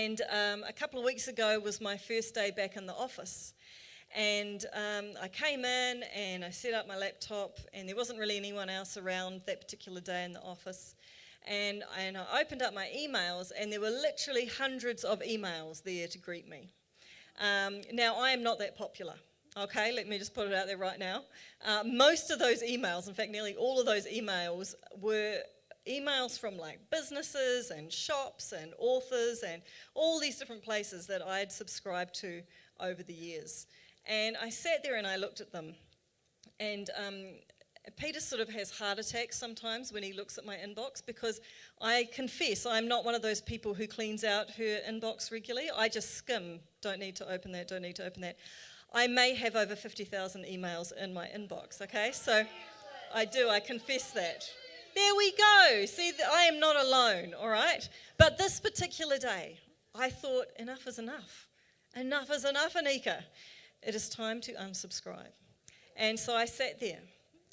And a couple of weeks ago was my first day back in the office. And I came in and I set up my laptop, and there wasn't really anyone else around that particular day in the office. And I opened up my emails, and there were literally hundreds of emails there to greet me. Now, I am not that popular. Okay, let me just put it out there right now. Most of those emails, in fact, nearly all of those emails were emails from like businesses and shops and authors and all these different places that I had subscribed to over the years. And I sat there and I looked at them. And Peter sort of has heart attacks sometimes when he looks at my inbox, because I confess I'm not one of those people who cleans out her inbox regularly. I just skim, don't need to open that, don't need to open that. I may have over 50,000 emails in my inbox, okay? So I do, I confess that. There we go. See, I am not alone, all right? But this particular day, I thought, enough is enough. Enough is enough, Anika. It is time to unsubscribe. And so I sat there,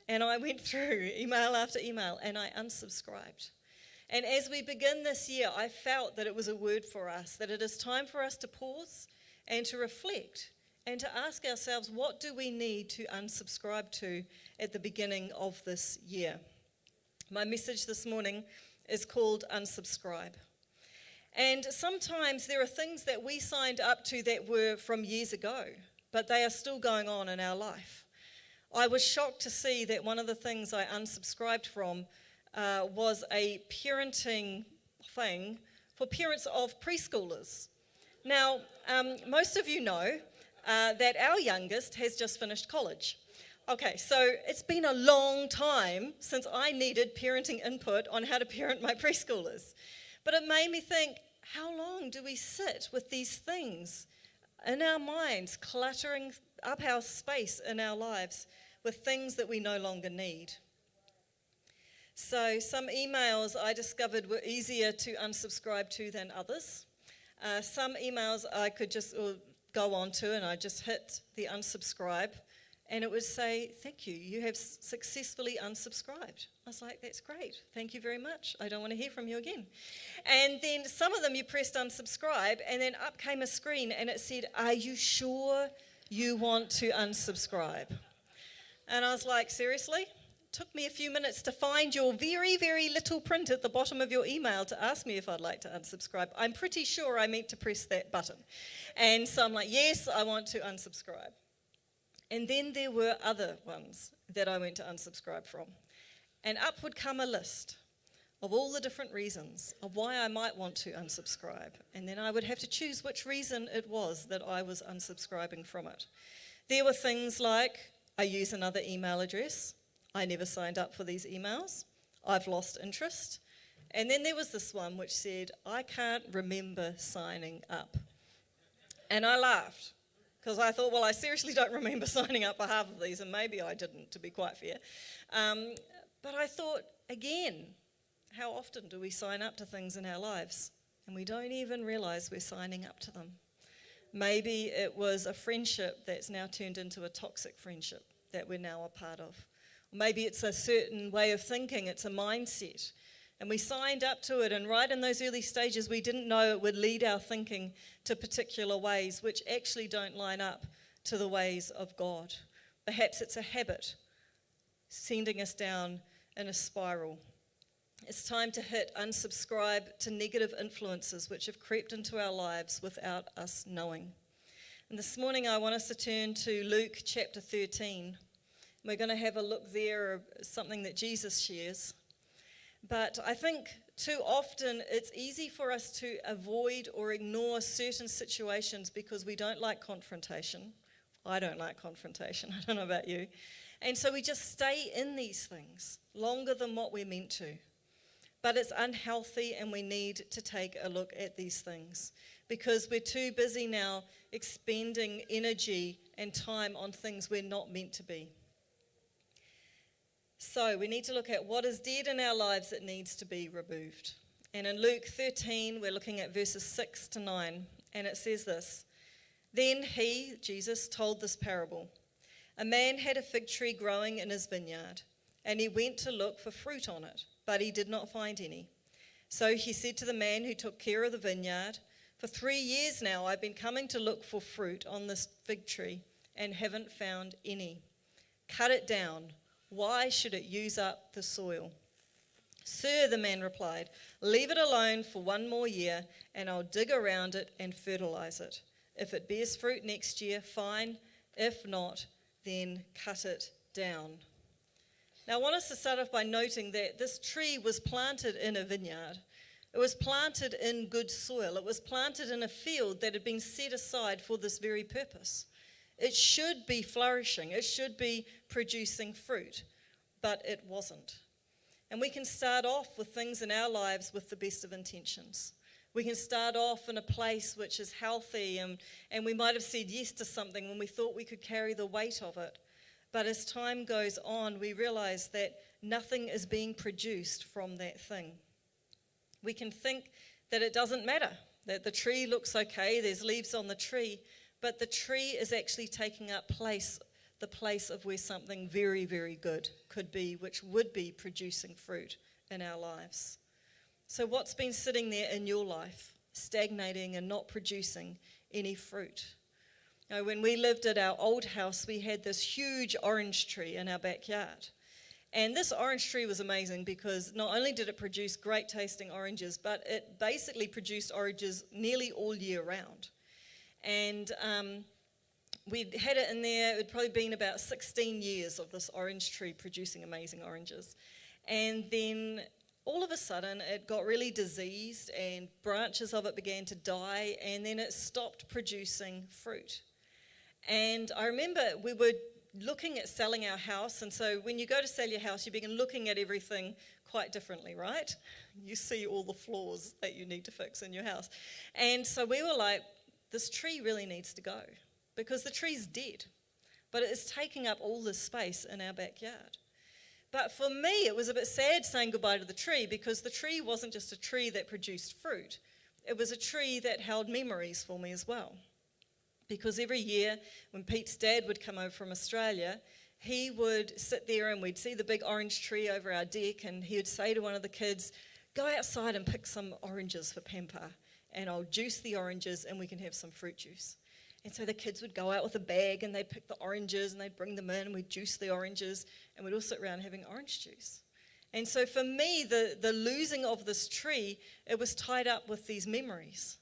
and I went through email after email, and I unsubscribed. And as we begin this year, I felt that it was a word for us, that it is time for us to pause and to reflect and to ask ourselves, what do we need to unsubscribe to at the beginning of this year? My message this morning is called Unsubscribe. And sometimes there are things that we signed up to that were from years ago, but they are still going on in our life. I was shocked to see that one of the things I unsubscribed from was a parenting thing for parents of preschoolers. Now, most of you know that our youngest has just finished college. Okay, so it's been a long time since I needed parenting input on how to parent my preschoolers. But it made me think, how long do we sit with these things in our minds, cluttering up our space in our lives with things that we no longer need? So some emails I discovered were easier to unsubscribe to than others. Some emails I could just go on to, and I just hit the unsubscribe, and it would say, thank you, you have successfully unsubscribed. I was like, that's great, thank you very much, I don't want to hear from you again. And then some of them you pressed unsubscribe, and then up came a screen and it said, are you sure you want to unsubscribe? And I was like, seriously? It took me a few minutes to find your very, very little print at the bottom of your email to ask me if I'd like to unsubscribe. I'm pretty sure I meant to press that button. And so I'm like, yes, I want to unsubscribe. And then there were other ones that I went to unsubscribe from. And up would come a list of all the different reasons of why I might want to unsubscribe. And then I would have to choose which reason it was that I was unsubscribing from it. There were things like, I use another email address. I never signed up for these emails. I've lost interest. And then there was this one which said, I can't remember signing up. And I laughed, because I thought, well, I seriously don't remember signing up for half of these, and maybe I didn't, to be quite fair. But I thought, again, how often do we sign up to things in our lives, and we don't even realize we're signing up to them? Maybe it was a friendship that's now turned into a toxic friendship that we're now a part of. Maybe it's a certain way of thinking, it's a mindset. And we signed up to it, and right in those early stages, we didn't know it would lead our thinking to particular ways which actually don't line up to the ways of God. Perhaps it's a habit sending us down in a spiral. It's time to hit unsubscribe to negative influences which have crept into our lives without us knowing. And this morning I want us to turn to Luke chapter 13. We're going to have a look there at something that Jesus shares. But I think too often it's easy for us to avoid or ignore certain situations because we don't like confrontation. I don't like confrontation, I don't know about you. And so we just stay in these things longer than what we're meant to. But it's unhealthy, and we need to take a look at these things because we're too busy now expending energy and time on things we're not meant to be. So we need to look at what is dead in our lives that needs to be removed. And in Luke 13, we're looking at verses 6 to 9, and it says this. Then he, Jesus, told this parable. A man had a fig tree growing in his vineyard, and he went to look for fruit on it, but he did not find any. So he said to the man who took care of the vineyard, For 3 years now, I've been coming to look for fruit on this fig tree and haven't found any. Cut it down. Why should it use up the soil?" "Sir," the man replied, "leave it alone for 1 more year, and I'll dig around it and fertilize it. If it bears fruit next year, fine. If not, then cut it down." Now, I want us to start off by noting that this tree was planted in a vineyard. It was planted in good soil. It was planted in a field that had been set aside for this very purpose. It should be flourishing. It should be producing fruit, but it wasn't. And we can start off with things in our lives with the best of intentions. We can start off in a place which is healthy, and we might have said yes to something when we thought we could carry the weight of it. But as time goes on, we realize that nothing is being produced from that thing. We can think that it doesn't matter, that the tree looks okay, there's leaves on the tree, but the tree is actually taking up the place of where something very, very good could be, which would be producing fruit in our lives. So what's been sitting there in your life, stagnating and not producing any fruit? Now, when we lived at our old house, we had this huge orange tree in our backyard. And this orange tree was amazing because not only did it produce great tasting oranges, but it basically produced oranges nearly all year round. And we'd had it in there, it had probably been about 16 years of this orange tree producing amazing oranges. And then all of a sudden it got really diseased and branches of it began to die, and then it stopped producing fruit. And I remember we were looking at selling our house, and so when you go to sell your house, you begin looking at everything quite differently, right? You see all the flaws that you need to fix in your house. And so we were like, this tree really needs to go, because the tree's dead, but it is taking up all this space in our backyard. But for me, it was a bit sad saying goodbye to the tree, because the tree wasn't just a tree that produced fruit. It was a tree that held memories for me as well. Because every year when Pete's dad would come over from Australia, he would sit there and we'd see the big orange tree over our deck, and he would say to one of the kids, "Go outside and pick some oranges for Pampa, and I'll juice the oranges and we can have some fruit juice." And so the kids would go out with a bag and they'd pick the oranges and they'd bring them in and we'd juice the oranges, and we'd all sit around having orange juice. And so for me, the losing of this tree, it was tied up with these memories.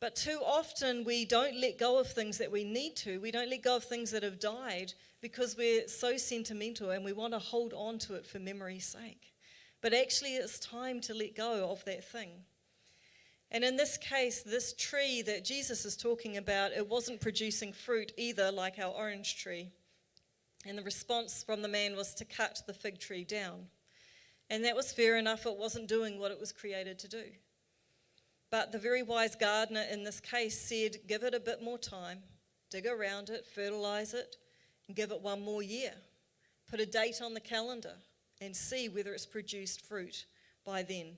But too often we don't let go of things that we need to. We don't let go of things that have died because we're so sentimental and we want to hold on to it for memory's sake. But actually it's time to let go of that thing. And in this case, this tree that Jesus is talking about, it wasn't producing fruit either, like our orange tree. And the response from the man was to cut the fig tree down. And that was fair enough. It wasn't doing what it was created to do. But the very wise gardener in this case said, give it a bit more time, dig around it, fertilize it, and give it 1 more year. Put a date on the calendar and see whether it's produced fruit by then.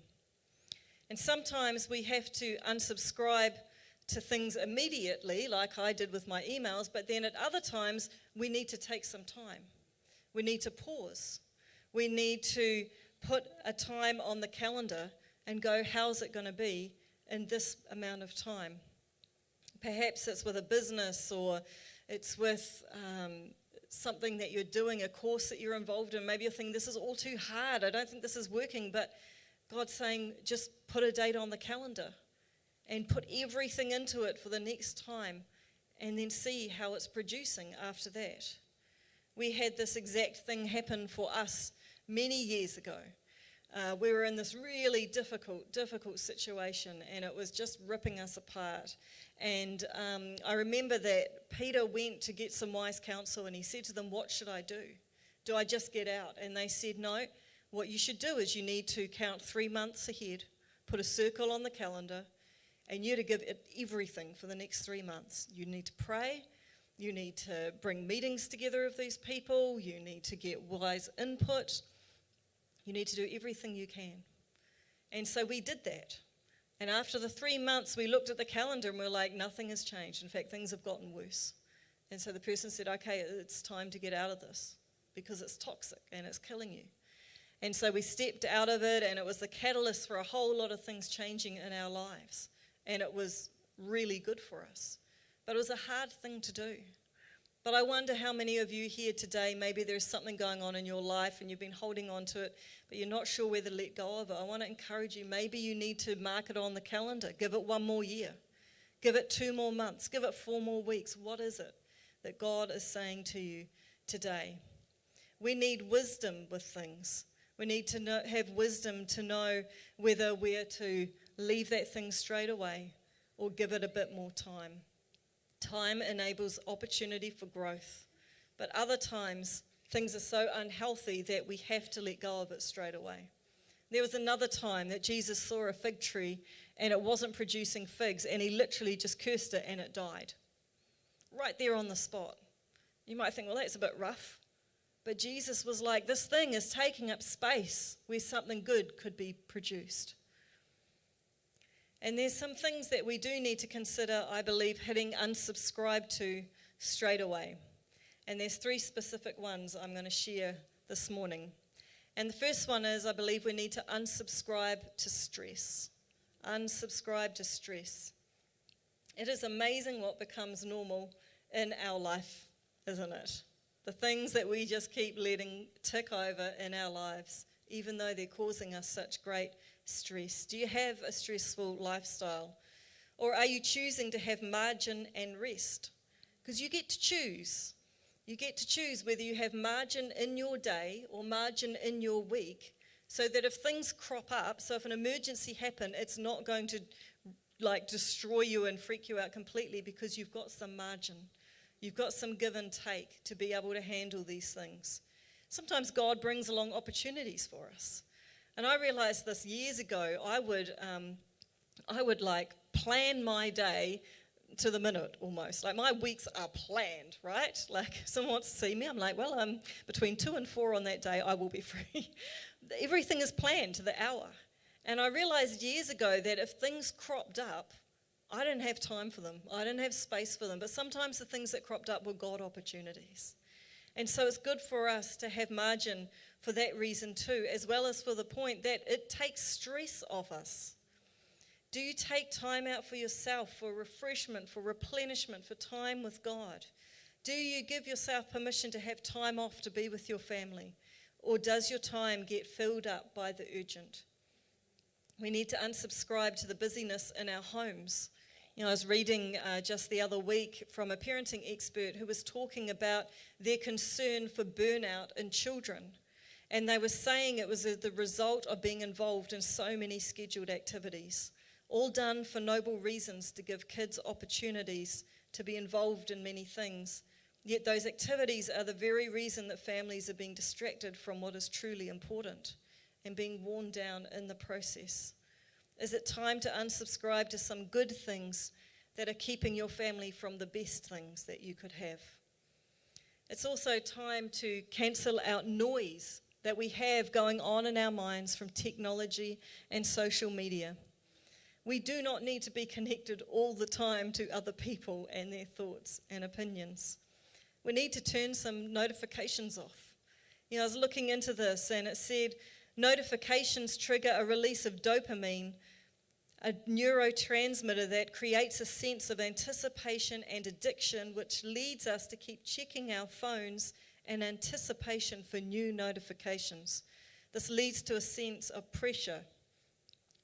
And sometimes we have to unsubscribe to things immediately, like I did with my emails, but then at other times we need to take some time. We need to pause. We need to put a time on the calendar and go, how's it going to be in this amount of time? Perhaps it's with a business, or it's with something that you're doing, a course that you're involved in. Maybe you're thinking, this is all too hard, I don't think this is working, but God's saying, just put a date on the calendar and put everything into it for the next time, and then see how it's producing after that. We had this exact thing happen for us many years ago. We were in this really difficult situation, and it was just ripping us apart. And I remember that Peter went to get some wise counsel, and he said to them, what should I do? Do I just get out? And they said, no, what you should do is you need to count 3 months ahead, put a circle on the calendar, and you're to give it everything for the next 3 months. You need to pray. You need to bring meetings together of these people. You need to get wise input. You need to do everything you can. And so we did that. And after the 3 months, we looked at the calendar and we're like, nothing has changed. In fact, things have gotten worse. And so the person said, okay, it's time to get out of this because it's toxic and it's killing you. And so we stepped out of it, and it was the catalyst for a whole lot of things changing in our lives and it was really good for us. But it was a hard thing to do. But I wonder how many of you here today, maybe there's something going on in your life and you've been holding on to it, but you're not sure whether to let go of it. I want to encourage you, maybe you need to mark it on the calendar. Give it 1 more year. Give it 2 more months. Give it 4 more weeks. What is it that God is saying to you today? We need wisdom with things. We need to have wisdom to know whether we're to leave that thing straight away or give it a bit more time. Time enables opportunity for growth, but other times things are so unhealthy that we have to let go of it straight away. There was another time that Jesus saw a fig tree and it wasn't producing figs, and he literally just cursed it and it died. Right there on the spot. You might think, well, that's a bit rough. But Jesus was like, this thing is taking up space where something good could be produced. And there's some things that we do need to consider, I believe, hitting unsubscribe to straight away. And there's 3 specific ones I'm going to share this morning. And the first one is, I believe we need to unsubscribe to stress. Unsubscribe to stress. It is amazing what becomes normal in our life, isn't it? The things that we just keep letting tick over in our lives, even though they're causing us such great stress. Do you have a stressful lifestyle? Or are you choosing to have margin and rest? Because you get to choose. You get to choose whether you have margin in your day or margin in your week, so that if things crop up, so if an emergency happens, it's not going to destroy you and freak you out completely, because you've got some margin. You've got some give and take to be able to handle these things. Sometimes God brings along opportunities for us. And I realized this years ago. I would plan my day to the minute almost. Like my weeks are planned, right? Like someone wants to see me, I'm like, well, between 2 and 4 on that day, I will be free. Everything is planned to the hour. And I realized years ago that if things cropped up, I didn't have time for them. I didn't have space for them. But sometimes the things that cropped up were God opportunities. And so it's good for us to have margin for that reason too, as well as for the point that it takes stress off us. Do you take time out for yourself, for refreshment, for replenishment, for time with God? Do you give yourself permission to have time off to be with your family? Or does your time get filled up by the urgent? We need to unsubscribe to the busyness in our homes. You know, I was reading just the other week from a parenting expert who was talking about their concern for burnout in children. And they were saying it was the result of being involved in so many scheduled activities, all done for noble reasons to give kids opportunities to be involved in many things. Yet those activities are the very reason that families are being distracted from what is truly important and being worn down in the process. Is it time to unsubscribe to some good things that are keeping your family from the best things that you could have? It's also time to cancel out noise that we have going on in our minds from technology and social media. We do not need to be connected all the time to other people and their thoughts and opinions. We need to turn some notifications off. You know, I was looking into this and it said notifications trigger a release of dopamine, a neurotransmitter that creates a sense of anticipation and addiction, which leads us to keep checking our phones in anticipation for new notifications. This leads to a sense of pressure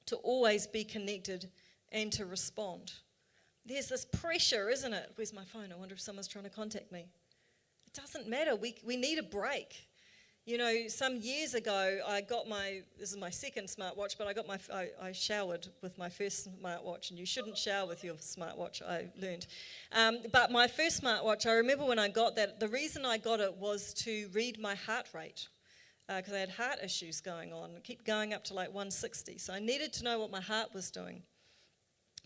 to always be connected and to respond. There's this pressure, isn't it? Where's my phone? I wonder if someone's trying to contact me. It doesn't matter. We need a break. You know, some years ago, this is my second smartwatch, but I showered with my first smartwatch, and you shouldn't shower with your smartwatch, I learned. But my first smartwatch, I remember when I got that, the reason I got it was to read my heart rate, because I had heart issues going on. It kept going up to like 160, so I needed to know what my heart was doing.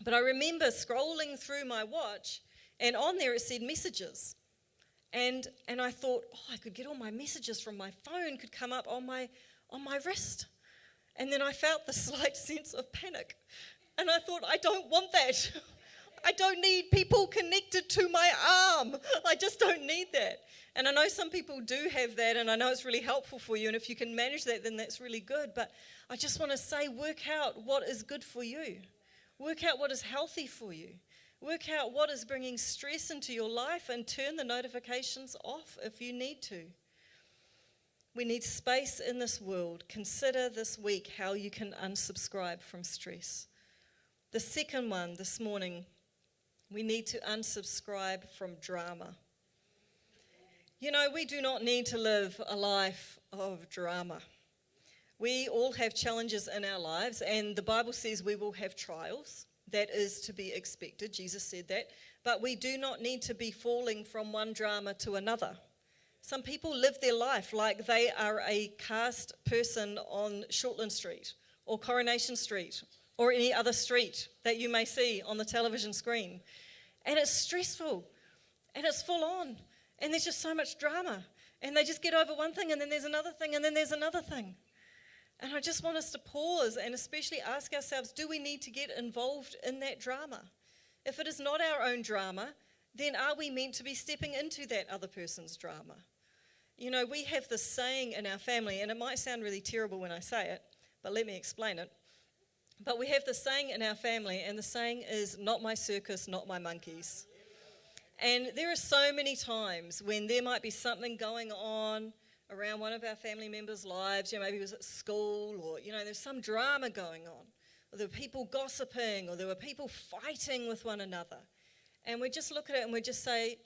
But I remember scrolling through my watch, and on there it said messages. And I thought, I could get all my messages from my phone, could come up on my wrist. And then I felt the slight sense of panic. And I thought, I don't want that. I don't need people connected to my arm. I just don't need that. And I know some people do have that, and I know it's really helpful for you. And if you can manage that, then that's really good. But I just want to say, work out what is good for you. Work out what is healthy for you. Work out what is bringing stress into your life and turn the notifications off if you need to. We need space in this world. Consider this week how you can unsubscribe from stress. The second one this morning, we need to unsubscribe from drama. You know, we do not need to live a life of drama. We all have challenges in our lives, and the Bible says we will have trials. That is to be expected. Jesus said that. But we do not need to be falling from one drama to another. Some people live their life like they are a cast person on Shortland Street or Coronation Street or any other street that you may see on the television screen. And it's stressful and it's full on and there's just so much drama. And they just get over one thing and then there's another thing and then there's another thing. And I just want us to pause and especially ask ourselves, do we need to get involved in that drama? If it is not our own drama, then are we meant to be stepping into that other person's drama? You know, we have this saying in our family, and it might sound really terrible when I say it, but let me explain it. But we have this saying in our family, and the saying is, not my circus, not my monkeys. And there are so many times when there might be something going on around one of our family members' lives, maybe it was at school, or, there's some drama going on, or there were people gossiping, or there were people fighting with one another. And we just look at it and we just say,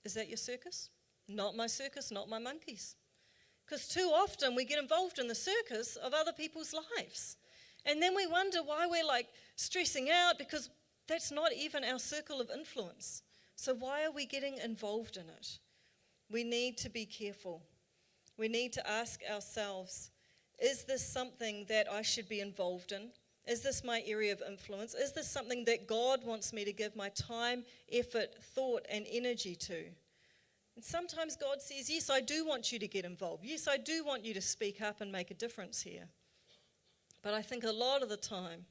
is that your circus? Not my circus, not my monkeys. Because too often we get involved in the circus of other people's lives. And then we wonder why we're stressing out because that's not even our circle of influence. So why are we getting involved in it? We need to be careful. We need to ask ourselves, is this something that I should be involved in? Is this my area of influence? Is this something that God wants me to give my time, effort, thought, and energy to? And sometimes God says, yes, I do want you to get involved. Yes, I do want you to speak up and make a difference here. But I think a lot of the time,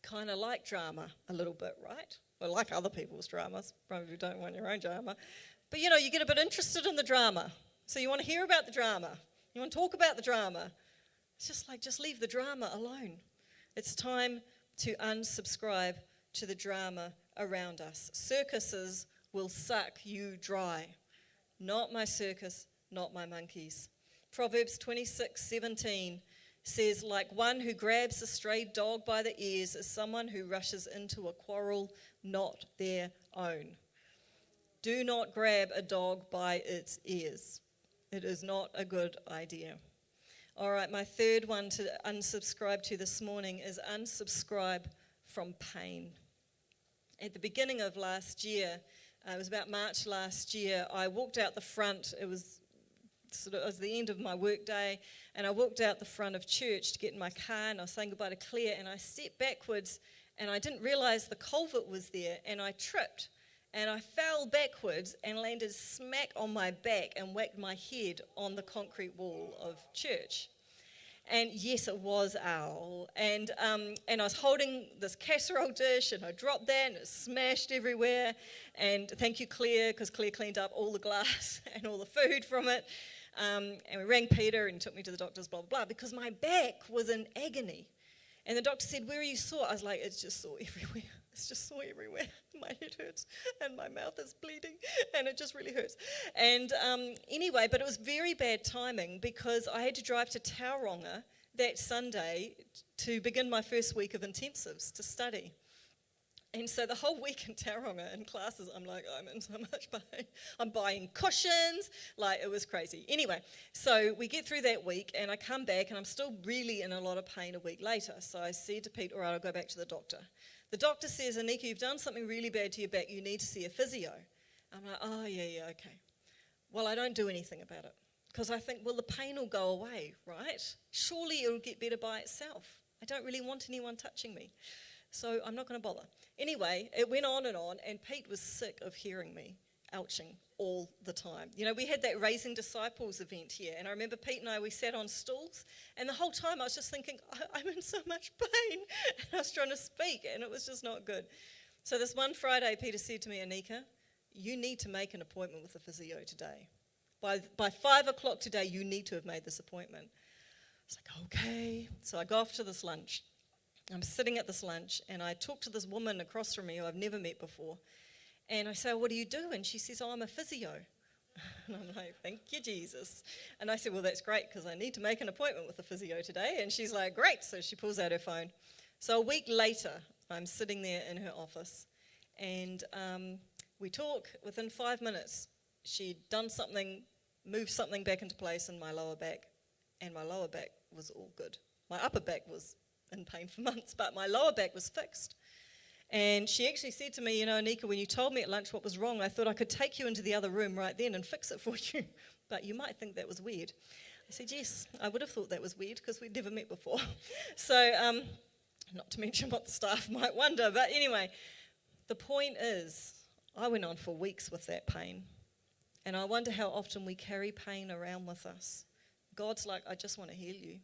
kind of like drama a little bit, right? Or like other people's dramas. Probably don't want your own drama. But you get a bit interested in the drama. So you want to hear about the drama. You want to talk about the drama. It's just leave the drama alone. It's time to unsubscribe to the drama around us. Circuses will suck you dry. Not my circus, not my monkeys. Proverbs 26:17 says, like one who grabs a stray dog by the ears is someone who rushes into a quarrel not their own. Do not grab a dog by its ears. It is not a good idea. All right, my third one to unsubscribe to this morning is unsubscribe from pain. At the beginning of last year, it was about March last year, I walked out the front. It was the end of my work day, and I walked out the front of church to get in my car, and I was saying goodbye to Claire, and I stepped backwards, and I didn't realise the culvert was there, and I tripped. And I fell backwards and landed smack on my back and whacked my head on the concrete wall of church. And yes, it was owl. And I was holding this casserole dish and I dropped that and it smashed everywhere. And thank you, Claire, because Claire cleaned up all the glass and all the food from it. And we rang Peter and took me to the doctors, blah, blah, blah, because my back was in agony. And the doctor said, where are you sore? I was like, it's just sore everywhere. It's just sore everywhere. My head hurts and my mouth is bleeding and it just really hurts. And anyway, but it was very bad timing because I had to drive to Tauranga that Sunday to begin my first week of intensives to study. And so the whole week in Tauranga in classes, I'm in so much pain. I'm buying cushions, it was crazy. Anyway, so we get through that week and I come back and I'm still really in a lot of pain a week later. So I said to Pete, all right, I'll go back to the doctor. The doctor says, Anika, you've done something really bad to your back. You need to see a physio. I'm like, oh, yeah, okay. Well, I don't do anything about it because I think, well, the pain will go away, right? Surely it'll get better by itself. I don't really want anyone touching me. So I'm not going to bother. Anyway, it went on, and Pete was sick of hearing me ouching all the time. We had that Raising Disciples event here, and I remember Pete and we sat on stools, and the whole time I was just thinking, I'm in so much pain, and I was trying to speak, and it was just not good. So this one Friday, Peter said to me, Anika, you need to make an appointment with the physio today. By 5 o'clock today, you need to have made this appointment. I was like, okay. So I go off to this lunch. I'm sitting at this lunch, and I talk to this woman across from me who I've never met before. And I say, what do you do? And she says, I'm a physio. And I'm like, thank you, Jesus. And I said, well, that's great, because I need to make an appointment with the physio today. And she's like, great. So she pulls out her phone. So a week later, I'm sitting there in her office, and we talk. Within 5 minutes, she'd done something, moved something back into place in my lower back, and my lower back was all good. My upper back was in pain for months, but my lower back was fixed. And she actually said to me, Anika, when you told me at lunch what was wrong, I thought I could take you into the other room right then and fix it for you. But you might think that was weird. I said, yes, I would have thought that was weird because we'd never met before. So, not to mention what the staff might wonder. But anyway, the point is, I went on for weeks with that pain. And I wonder how often we carry pain around with us. God's like, I just want to heal you.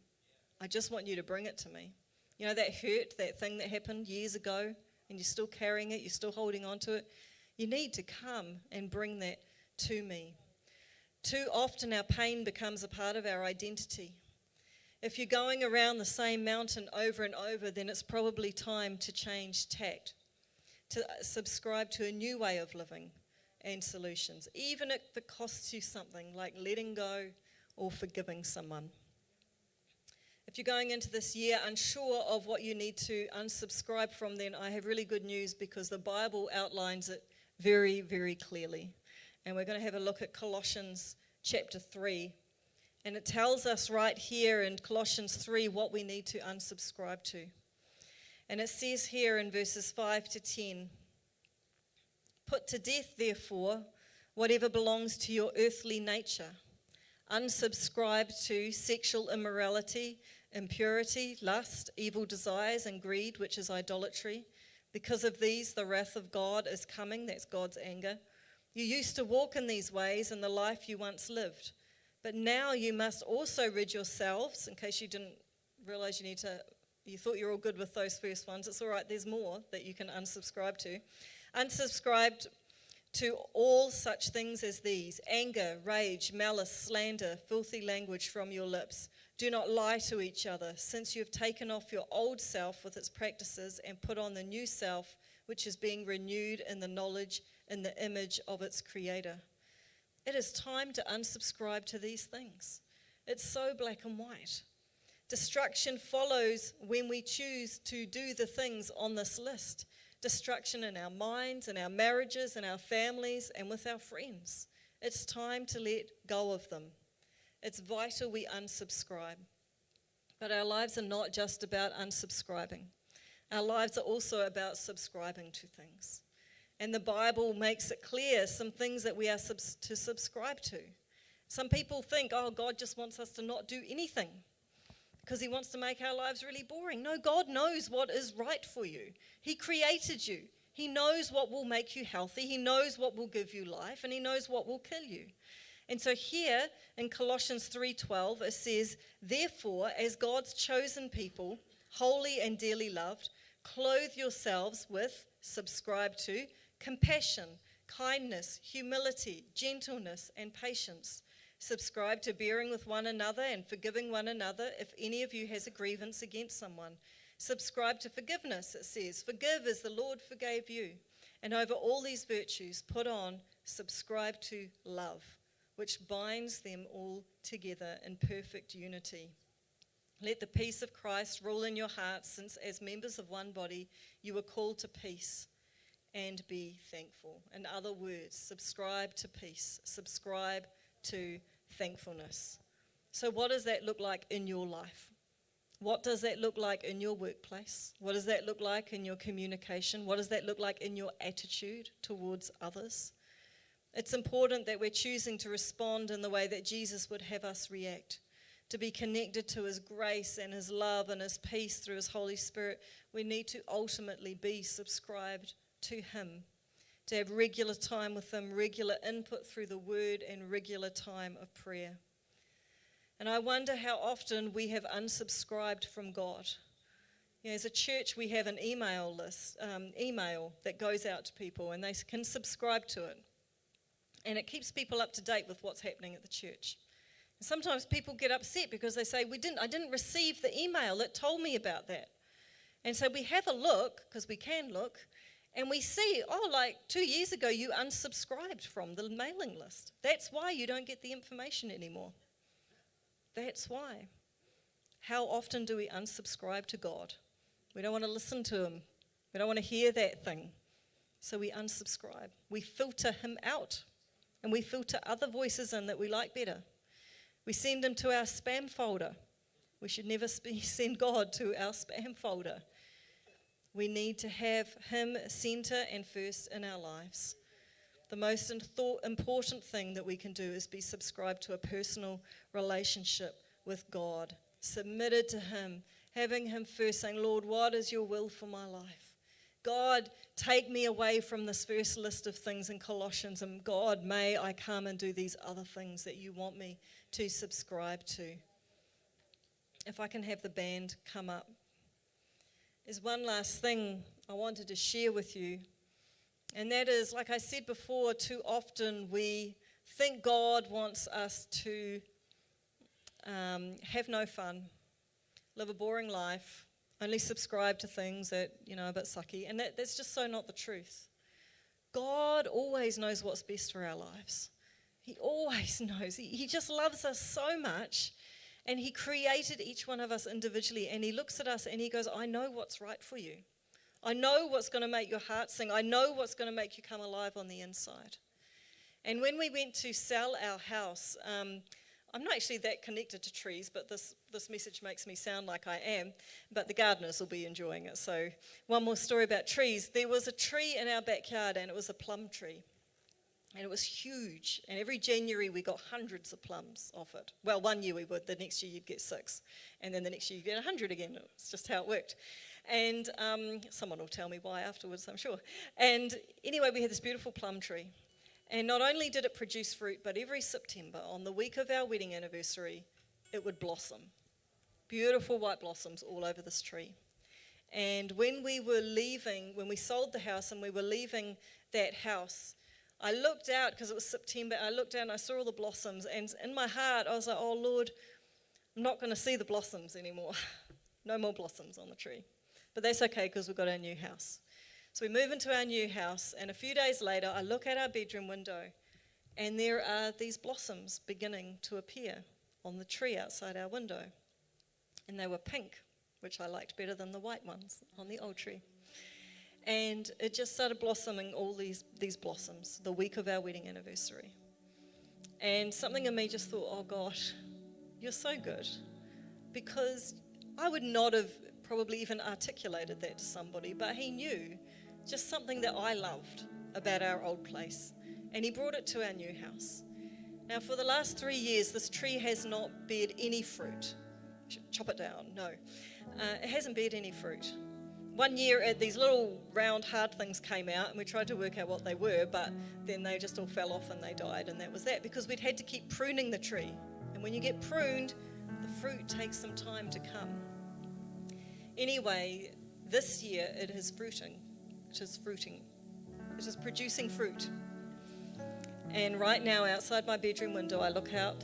I just want you to bring it to me. That hurt, that thing that happened years ago, and you're still carrying it, you're still holding on to it. You need to come and bring that to me. Too often our pain becomes a part of our identity. If you're going around the same mountain over and over, then it's probably time to change tact, to subscribe to a new way of living and solutions, even if it costs you something like letting go or forgiving someone. If you're going into this year unsure of what you need to unsubscribe from, then I have really good news, because the Bible outlines it very, very clearly. And we're going to have a look at Colossians chapter 3. And it tells us right here in Colossians 3 what we need to unsubscribe to. And it says here in verses 5 to 10, put to death, therefore, whatever belongs to your earthly nature. Unsubscribe to sexual immorality, impurity, lust, evil desires, and greed, which is idolatry. Because of these, the wrath of God is coming. That's God's anger. You used to walk in these ways in the life you once lived. But now you must also rid yourselves, in case you didn't realize you thought you were all good with those first ones. It's all right, there's more that you can unsubscribe to. Unsubscribe to all such things as these: anger, rage, malice, slander, filthy language from your lips. Do not lie to each other, since you have taken off your old self with its practices and put on the new self, which is being renewed in the knowledge in the image of its creator. It is time to unsubscribe to these things. It's so black and white. Destruction follows when we choose to do the things on this list. Destruction in our minds, in our marriages, in our families, and with our friends. It's time to let go of them. It's vital we unsubscribe. But our lives are not just about unsubscribing. Our lives are also about subscribing to things. And the Bible makes it clear some things that we are to subscribe to. Some people think, God just wants us to not do anything because he wants to make our lives really boring. No, God knows what is right for you. He created you. He knows what will make you healthy. He knows what will give you life, and he knows what will kill you. And so here in Colossians 3:12, it says, therefore, as God's chosen people, holy and dearly loved, clothe yourselves with, subscribe to, compassion, kindness, humility, gentleness, and patience. Subscribe to bearing with one another and forgiving one another if any of you has a grievance against someone. Subscribe to forgiveness, it says. Forgive as the Lord forgave you. And over all these virtues, put on, subscribe to love, which binds them all together in perfect unity. Let the peace of Christ rule in your hearts, since as members of one body, you are called to peace, and be thankful. In other words, subscribe to peace, subscribe to thankfulness. So what does that look like in your life? What does that look like in your workplace? What does that look like in your communication? What does that look like in your attitude towards others? It's important that we're choosing to respond in the way that Jesus would have us react, to be connected to his grace and his love and his peace through his Holy Spirit. We need to ultimately be subscribed to him, to have regular time with him, regular input through the word, and regular time of prayer. And I wonder how often we have unsubscribed from God. As a church, we have an email list, email that goes out to people, and they can subscribe to it. And it keeps people up to date with what's happening at the church. And sometimes people get upset because they say, I didn't receive the email that told me about that. And so we have a look, because we can look, and we see, oh, like 2 years ago you unsubscribed from the mailing list. That's why you don't get the information anymore. That's why. How often do we unsubscribe to God? We don't want to listen to him. We don't want to hear that thing. So we unsubscribe. We filter him out. And we filter other voices in that we like better. We send them to our spam folder. We should never send God to our spam folder. We need to have him center and first in our lives. The most important thing that we can do is be subscribed to a personal relationship with God, submitted to him, having him first, saying, Lord, what is your will for my life? God, take me away from this first list of things in Colossians, and God, may I come and do these other things that you want me to subscribe to. If I can have the band come up. There's one last thing I wanted to share with you, and that is, like I said before, too often we think God wants us to have no fun, live a boring life, only subscribe to things that, are a bit sucky. And that's just so not the truth. God always knows what's best for our lives. He always knows. He just loves us so much. And he created each one of us individually. And he looks at us and he goes, I know what's right for you. I know what's going to make your heart sing. I know what's going to make you come alive on the inside. And when we went to sell our house, I'm not actually that connected to trees, but this message makes me sound like I am. But the gardeners will be enjoying it. So one more story about trees. There was a tree in our backyard, and it was a plum tree. And it was huge. And every January we got hundreds of plums off it. Well, one year we would. The next year you'd get 6. And then the next year you'd get 100 again. It's just how it worked. And someone will tell me why afterwards, I'm sure. And anyway, we had this beautiful plum tree. And not only did it produce fruit, but every September, on the week of our wedding anniversary, it would blossom. Beautiful white blossoms all over this tree. And when we sold the house and we were leaving that house, I looked out, because it was September, I looked out and I saw all the blossoms. And in my heart, I was like, oh, Lord, I'm not going to see the blossoms anymore. No more blossoms on the tree. But that's okay, because we've got our new house. So we move into our new house, and a few days later, I look at our bedroom window, and there are these blossoms beginning to appear on the tree outside our window. And they were pink, which I liked better than the white ones on the old tree. And it just started blossoming, all these blossoms, the week of our wedding anniversary. And something in me just thought, oh gosh, you're so good. Because I would not have probably even articulated that to somebody, but he knew just something that I loved about our old place. And he brought it to our new house. Now, for the last 3 years, this tree has not bared any fruit. Chop it down, no. It hasn't bared any fruit. One year, these little round hard things came out, and we tried to work out what they were, but then they just all fell off and they died, and that was that, because we'd had to keep pruning the tree. And when you get pruned, the fruit takes some time to come. Anyway, this year it is fruiting. It is producing fruit. And right now, outside my bedroom window, I look out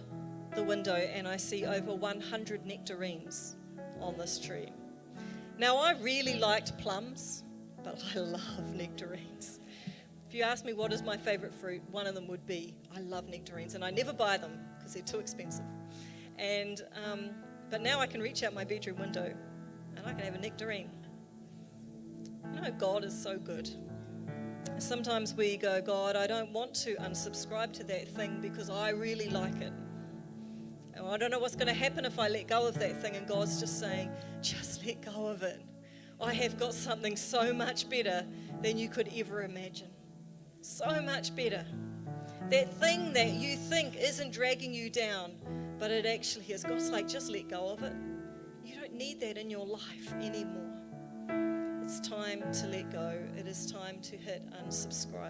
the window and I see over 100 nectarines on this tree. Now, I really liked plums, but I love nectarines. If you ask me what is my favorite fruit, one of them would be, I love nectarines, and I never buy them because they're too expensive. And but now I can reach out my bedroom window and I can have a nectarine. God is so good. Sometimes we go, God, I don't want to unsubscribe to that thing because I really like it. And I don't know what's going to happen if I let go of that thing. And God's just saying, just let go of it. I have got something so much better than you could ever imagine. So much better. That thing that you think isn't dragging you down, but it actually is. God's like, just let go of it. You don't need that in your life anymore. It's time to let go. It is time to hit unsubscribe.